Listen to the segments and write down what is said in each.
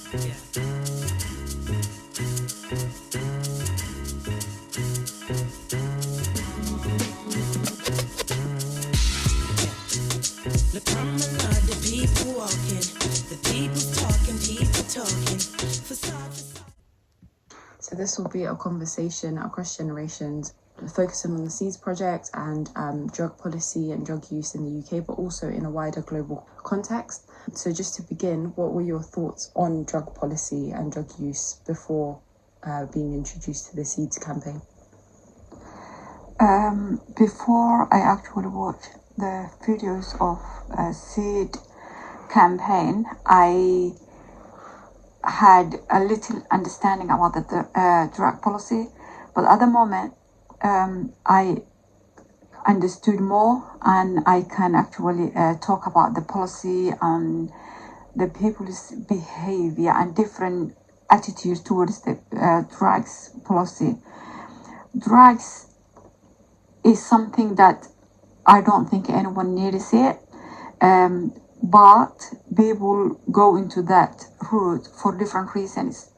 The promenade, the people walking, the people talking, facade. So this will be a conversation across generations, focusing on the SEEDS project and drug policy and drug use in the UK, but also in a wider global context. So just to begin, what were your thoughts on drug policy and drug use before being introduced to the SEEDS campaign? Before I actually watched the videos of SEED campaign, I had a little understanding about the drug policy, but at the moment I understood more, and I can actually talk about the policy and the people's behavior and different attitudes towards the drugs policy. Drugs is something that I don't think anyone needs it, but people go into that route for different reasons,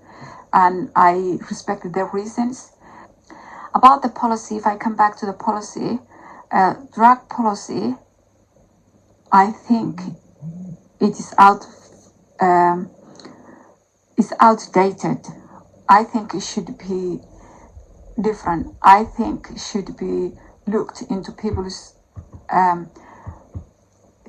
and I respect their reasons. About the policy, if I come back to the policy, drug policy, I think it is outdated. I think it should be different. I think it should be looked into people's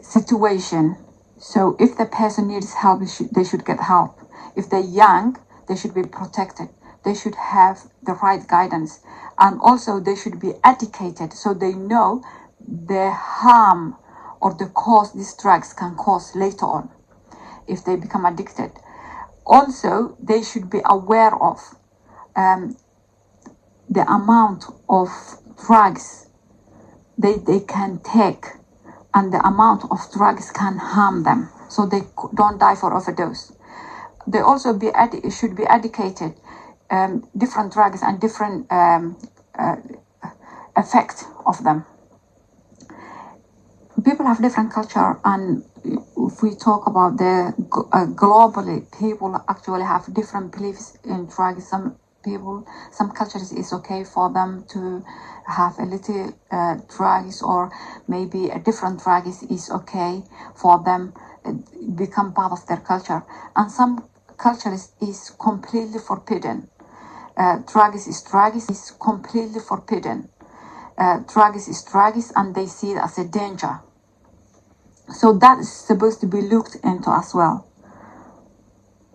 situation. So if the person needs help, they should get help. If they're young, they should be protected. They should have the right guidance, and also they should be educated so they know the harm or the cause these drugs can cause later on if they become addicted. Also, they should be aware of the amount of drugs they can take, and the amount of drugs can harm them, so they don't die for overdose. They also should be educated different drugs and different effect of them. People have different culture, and if we talk about the globally, people actually have different beliefs in drugs. Some cultures is okay for them to have a little drugs, or maybe a different drugs is okay for them, become part of their culture, and some cultures is completely forbidden. Drugs is completely forbidden. Drugs is drugs, and they see it as a danger. So that is supposed to be looked into as well.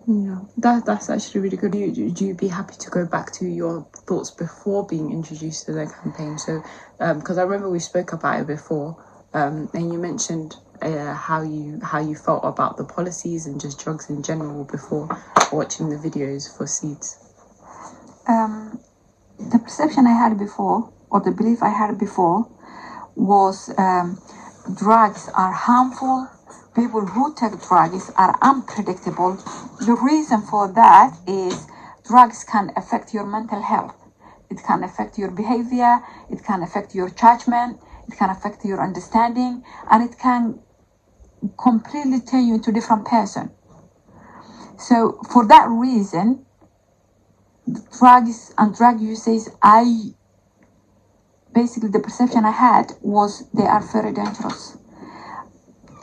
Yeah, that's actually really good. Would you be happy to go back to your thoughts before being introduced to the campaign? So, because I remember we spoke about it before, and you mentioned how you felt about the policies and just drugs in general before watching the videos for SEEDS. The perception I had before, or the belief I had before, was drugs are harmful. People who take drugs are unpredictable. The reason for that is drugs can affect your mental health. It can affect your behavior. It can affect your judgment. It can affect your understanding, and it can completely turn you into a different person. So for that reason, drugs and drug usage, basically the perception I had was they are very dangerous,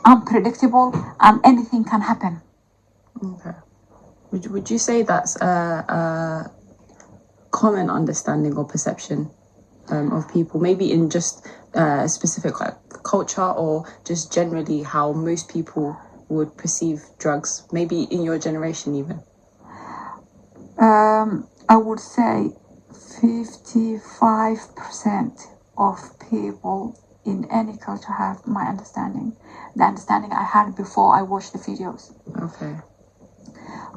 unpredictable, and anything can happen. Okay. Would you say that's a common understanding or perception of people, maybe in just a specific culture, or just generally how most people would perceive drugs, maybe in your generation even? I would say 55% of people in any culture have my understanding, the understanding I had before I watched the videos. Okay.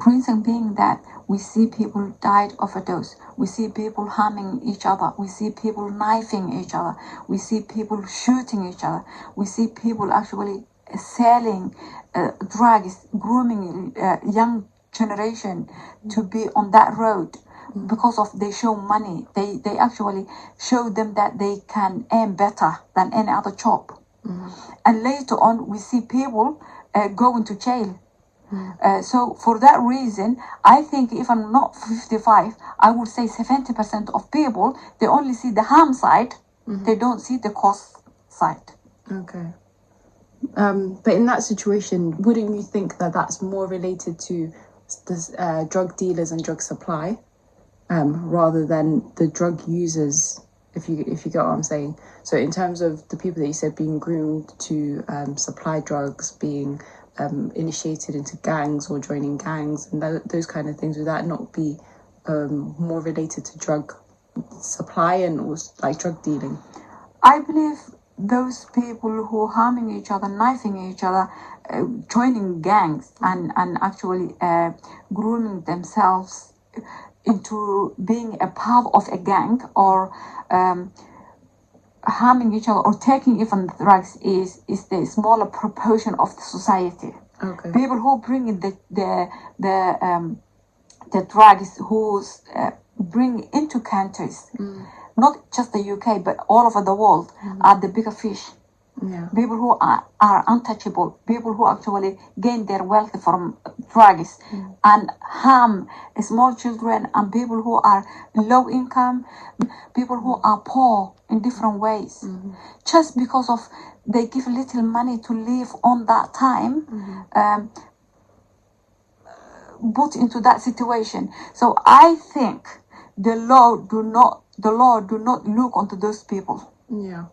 Reason being that we see people died of overdose, we see people harming each other, we see people knifing each other, we see people shooting each other, we see people actually selling drugs, grooming young generation to be on that road because of they show money. They actually show them that they can earn better than any other job. And later on we see people go into jail So for that reason, I think if I'm not 55, I would say 70% of people, they only see the harm side, they don't see the cost side. Okay. But in that situation, wouldn't you think that that's more related to the drug dealers and drug supply, rather than the drug users? If you get what I'm saying. So in terms of the people that you said being groomed to supply drugs, being initiated into gangs or joining gangs and those kind of things, would that not be more related to drug supply and also like drug dealing? I believe those people who are harming each other, knifing each other, joining gangs and actually grooming themselves into being a part of a gang or harming each other or taking even drugs is the smaller proportion of the society. Okay. People who bring in the drugs, who bring into countries, not just the UK but all over the world, are the bigger fish. Yeah. People who are untouchable, people who actually gain their wealth from drugs and harm small children and people who are low income, people who are poor in different ways, just because of they give little money to live on that time, put into that situation. So I think the law do not look onto those people. Yeah.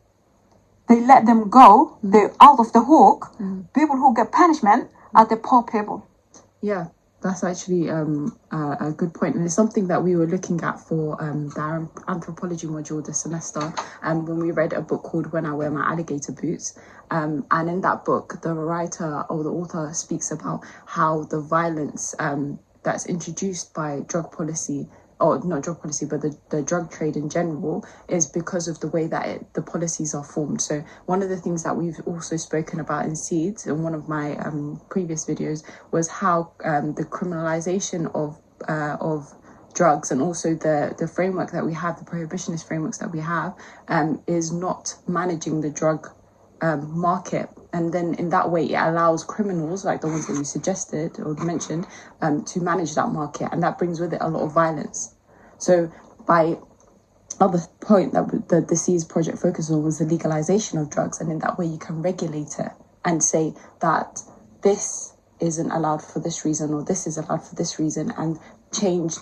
They let them go. They're out of the hook. People who get punishment are the poor people. Yeah, that's actually a good point, and it's something that we were looking at for the anthropology module this semester, when we read a book called When I Wear My Alligator Boots, and in that book the writer or the author speaks about how the violence that's introduced by drug policy, or not drug policy, but the drug trade in general, is because of the way that the policies are formed. So one of the things that we've also spoken about in Seeds, in one of my previous videos, was how the criminalization of drugs and also the framework that we have, the prohibitionist frameworks that we have, is not managing the drug market, and then in that way it allows criminals like the ones that you suggested or mentioned to manage that market, and that brings with it a lot of violence. So by other point that the Seeds project focused on was the legalization of drugs, and in that way you can regulate it and say that this isn't allowed for this reason or this is allowed for this reason, and change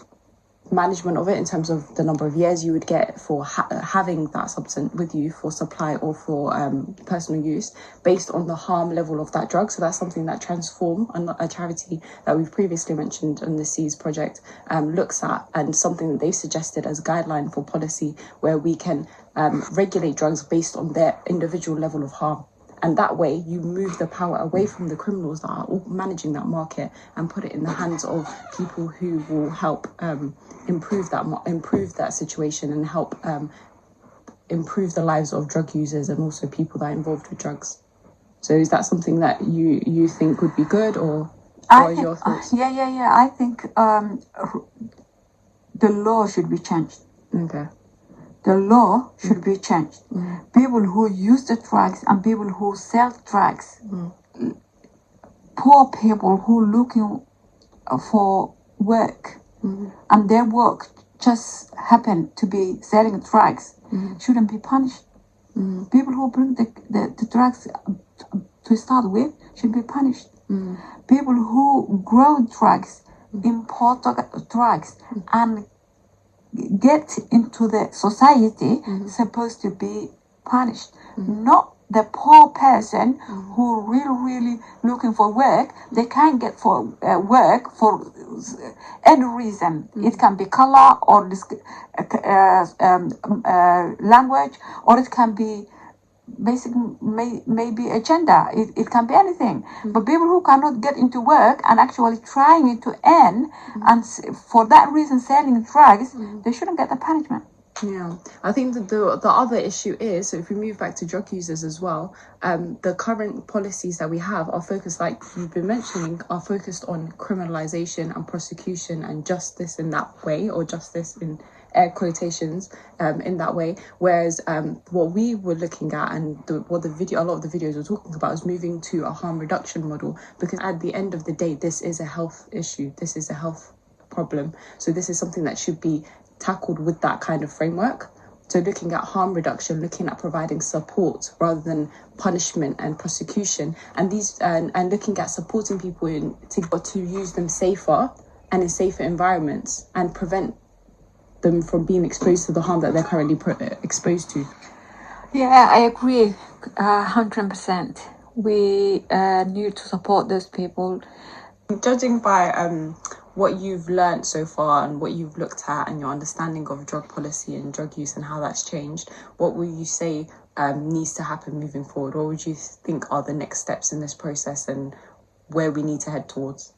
management of it in terms of the number of years you would get for having that substance with you for supply or for personal use based on the harm level of that drug. So that's something that Transform, a charity that we've previously mentioned on the Seas project, looks at, and something that they've suggested as guideline for policy, where we can regulate drugs based on their individual level of harm. And that way you move the power away from the criminals that are managing that market and put it in the hands of people who will help improve that situation and help improve the lives of drug users and also people that are involved with drugs. So is that something that you think would be good, or what are your thoughts? Yeah. I think the law should be changed. Okay. The law should be changed. People who use the drugs and people who sell drugs, poor people who are looking for work, and their work just happen to be selling drugs, shouldn't be punished. People who bring the drugs to start with should be punished. People who grow drugs, import drugs, and get into the society supposed to be punished, not the poor person who really looking for work. They can't get for work for any reason. It can be color or language, or it can be maybe a gender. It can be anything. But people who cannot get into work and actually trying to earn, and for that reason selling drugs, they shouldn't get the punishment. Yeah, I think that the other issue is, so if we move back to drug users as well, the current policies that we have are focused, like you've been mentioning, are focused on criminalization and prosecution and justice in that way, or justice in air quotations in that way. Whereas what we were looking at and a lot of the videos were talking about is moving to a harm reduction model, because at the end of the day, this is a health issue. This is a health problem. So this is something that should be tackled with that kind of framework. So looking at harm reduction, looking at providing support rather than punishment and prosecution, and these and looking at supporting people to use them safer and in safer environments and prevent them from being exposed to the harm that they're currently exposed to. Yeah, I agree 100%. We need to support those people. Judging by what you've learned so far and what you've looked at and your understanding of drug policy and drug use and how that's changed, what will you say needs to happen moving forward? What would you think are the next steps in this process and where we need to head towards?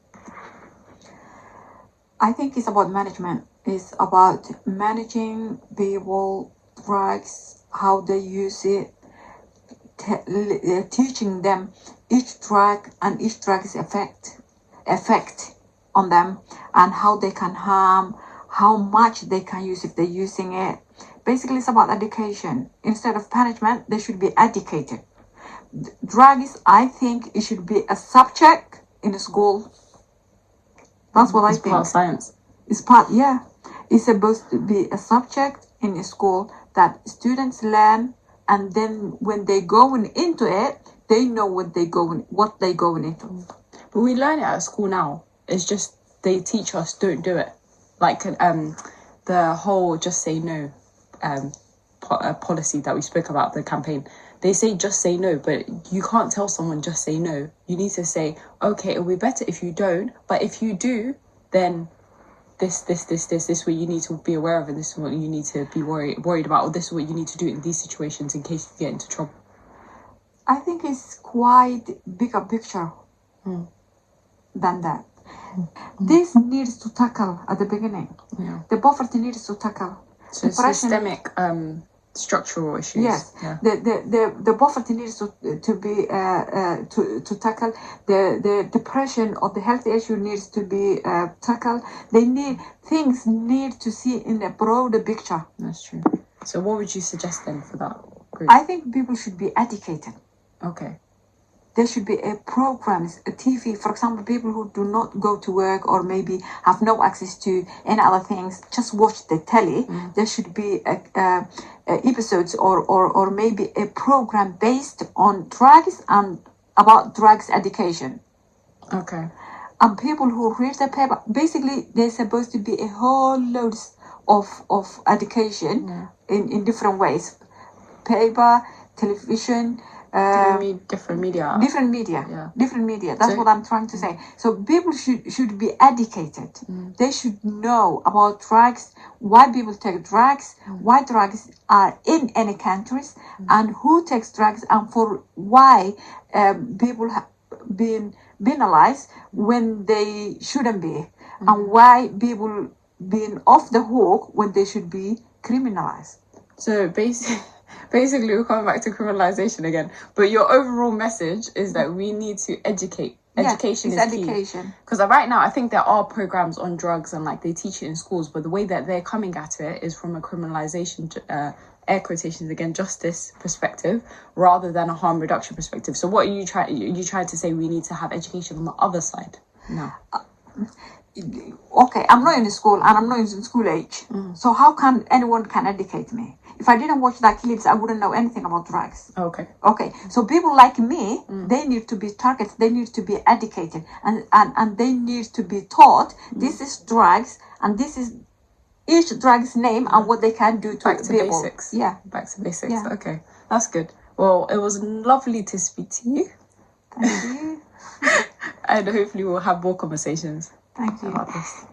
I think it's about management. It's about managing people, drugs, how they use it, teaching them each drug and each drug's effect on them, and how they can harm, how much they can use if they're using it. Basically, it's about education. Instead of punishment, they should be educated. Drugs, I think it should be a subject in school. That's what I think. It's part of science. It's supposed to be a subject in school that students learn, and then when they go into it, they know what they're going into. But we learn it at school now. It's just they teach us don't do it. Like the whole just say no policy that we spoke about, the campaign. They say just say no, but you can't tell someone just say no. You need to say, okay, it'll be better if you don't, but if you do, then this what you need to be aware of, and this is what you need to be worried about, or this is what you need to do in these situations in case you get into trouble. I think it's quite bigger picture than that. This needs to tackle at the beginning. Yeah. The poverty needs to tackle. So systemic structural issues. Yes. Yeah. The poverty needs to be to tackle. The depression or the health issue needs to be tackled. Things need to see in a broader picture. That's true. So what would you suggest then for that group? I think people should be educated. Okay. There should be programs, a TV, for example, people who do not go to work or maybe have no access to any other things, just watch the telly. There should be episodes or maybe a program based on drugs and about drugs education. Okay. And people who read the paper, basically there's supposed to be a whole load of education in different ways. Paper, television, different media. Different media. That's what I'm trying to say. So people should be educated. They should know about drugs, why people take drugs, why drugs are in any countries, and who takes drugs, and for why people have been penalized when they shouldn't be, and why people being off the hook when they should be criminalized. So basically we're coming back to criminalization again, but your overall message is that we need to educate. Education is education. Key. Because right now I think there are programs on drugs and like they teach it in schools, but the way that they're coming at it is from a criminalization air quotations again, justice perspective rather than a harm reduction perspective. So what are you trying to say we need to have education on the other side? No. Okay, I'm not in school and I'm not in school age. So how can anyone educate me? If I didn't watch that clips, I wouldn't know anything about drugs. Okay. So people like me, they need to be targeted, they need to be educated, and they need to be taught this is drugs and this is each drug's name and what they can do to back to people. Basics. Yeah. Back to basics. Yeah. Okay. That's good. Well, it was lovely to speak to you. Thank you. And hopefully we'll have more conversations Thank you. about this.